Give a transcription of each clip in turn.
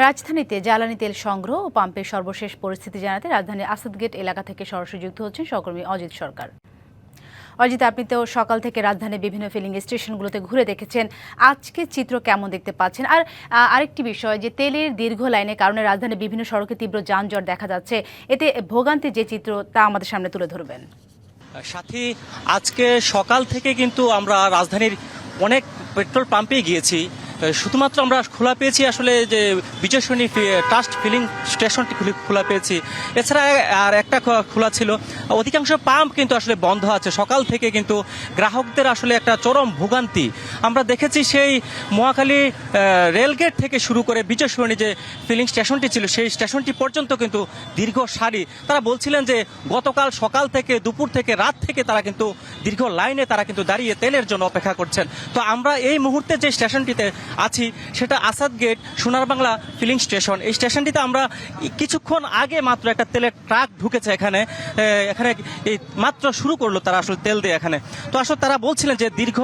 রাজধানীতে জ্বালানি তেল সংগ্রহ ও পাম্পের সর্বশেষ পরিস্থিতি জানাতে রাজধানীর আসাদগেট এলাকা থেকে সরাসরি যুক্ত হচ্ছেন সহকর্মী অজিত সরকার। অজিত, আপনি তো সকাল থেকে রাজধানীর বিভিন্ন ফিলিং স্টেশনগুলোতে ঘুরে দেখেছেন, আজকে চিত্র কেমন দেখতে পাচ্ছেন? আর আরেকটি বিষয়, যে তেলের দীর্ঘ লাইনের কারণে রাজধানীর বিভিন্ন সড়কে তীব্র যানজট দেখা যাচ্ছে, এতে ভোগান্তির যে চিত্র তা আমাদের সামনে তুলে ধরবেন। সাথী, আজকে সকাল থেকে কিন্তু আমরা রাজধানীর অনেক পেট্রোল পাম্পে গিয়েছি। শুধুমাত্র আমরা খোলা পেয়েছি আসলে যে বিজয় সরণি ট্রাস্ট ফিলিং স্টেশনটি খোলা পেয়েছি, এছাড়া আর একটা খোলা ছিল। অধিকাংশ পাম্প কিন্তু আসলে বন্ধ আছে। সকাল থেকে কিন্তু গ্রাহকদের আসলে একটা চরম ভোগান্তি আমরা দেখেছি। সেই মহাখালী রেলগেট থেকে শুরু করে বিজয় সরণি যে ফিলিং স্টেশনটি ছিল, সেই স্টেশনটি পর্যন্ত কিন্তু দীর্ঘ সারি। তারা বলছিলেন যে গতকাল সকাল থেকে, দুপুর থেকে, রাত থেকে তারা কিন্তু দীর্ঘ লাইনে তারা কিন্তু দাঁড়িয়ে তেলের জন্য অপেক্ষা করছেন। তো আমরা এই মুহূর্তে যে স্টেশনটিতে আছি সেটা আসাদগেট সোনার বাংলা ফিলিং স্টেশন। এই স্টেশনটিতে আমরা কিছুক্ষণ আগে মাত্র একটা তেলের ট্রাক ঢুকেছে এখানে এই মাত্র শুরু করলো তারা আসলে তেল দিয়ে এখানে। তো আসলে তারা বলছিলেন যে দীর্ঘ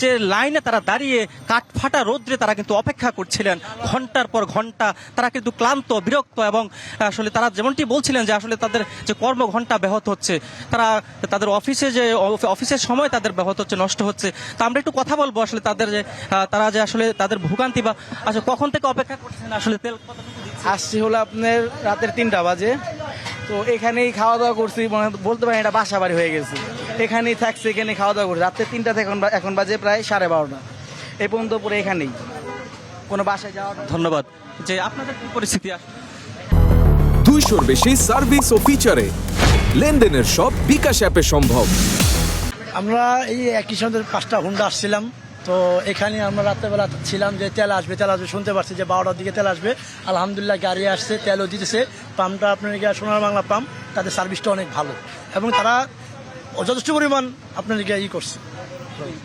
যে লাইনে তারা দাঁড়িয়ে কাঠফাটা রোদ্রে তারা কিন্তু অপেক্ষা করছিলেন ঘন্টার পর ঘন্টা। তারা কিন্তু ক্লান্ত, বিরক্ত, এবং আসলে তারা যেমনটি বলছিলেন যে আসলে তাদের যে কর্মঘণ্টা ব্যাহত হচ্ছে, তাদের অফিসের সময় তাদের ব্যাহত হচ্ছে, নষ্ট হচ্ছে। তো আমরা একটু কথা বলবো আসলে তারা যে আসলে তাদের ভোগান্তি বা আসলে কখন থেকে অপেক্ষা করছেন, আসলে তেল আসছি হলো আপনার রাতের 3টা বাজে। তো এখানেই খাওয়া দাওয়া করছি, বলতে পারেন এটা বাসা বাড়ি হয়ে গেছে। এখানেই থাকছি, এখানে খাওয়া দাওয়া করছি রাতের 3টা থেকে এখন বাজে প্রায় 12:30। এই পর্যন্ত পরে এখানেই, কোনো বাসায় যাওয়া। ধন্যবাদ। যে আপনাদের কি পরিস্থিতি? 200-র বেশি সার্ভিস ও ফিচারে লেনদেনের সব বিকাশ অ্যাপে সম্ভব। আমরা এই একই সঙ্গে 5টা হুন্ডা আসছিলাম। তো এখানে আমরা রাত্রেবেলা ছিলাম যে তেল আসবে শুনতে পাচ্ছি যে 12টার দিকে তেল আসবে। আলহামদুলিল্লাহ গাড়ি আসছে, তেলও দিতেছে। পাম্পটা আপনার সোনার বাংলা পাম্প, তাদের সার্ভিসটা অনেক ভালো এবং তারা যথেষ্ট পরিমাণ আপনাদেরকে করছে।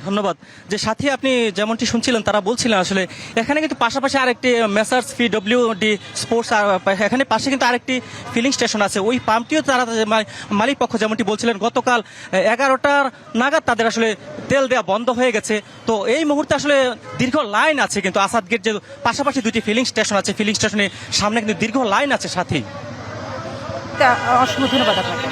ধন্যবাদ। যে সাথে আপনি যেমনটি শুনছিলেন, তারা বলছিলেন আসলে এখানে কিন্তু পাশাপাশি আরেকটি মেসার্স PWD স্পোর্টস, এখানে পাশে কিন্তু আরেকটি ফিলিং স্টেশন আছে। ওই পাম্পটিও তারা মালিক পক্ষ যেমনটি বলছিলেন গতকাল 11টার নাগাদ তাদের আসলে তেল দেওয়া বন্ধ হয়ে গেছে। তো এই মুহূর্তে আসলে দীর্ঘ লাইন আছে কিন্তু আসাদগেট যে পাশাপাশি দুটি ফিলিং স্টেশন আছে, ফিলিং স্টেশনের সামনে কিন্তু দীর্ঘ লাইন আছে সাথী। অসংখ্য ধন্যবাদ আপনাকে।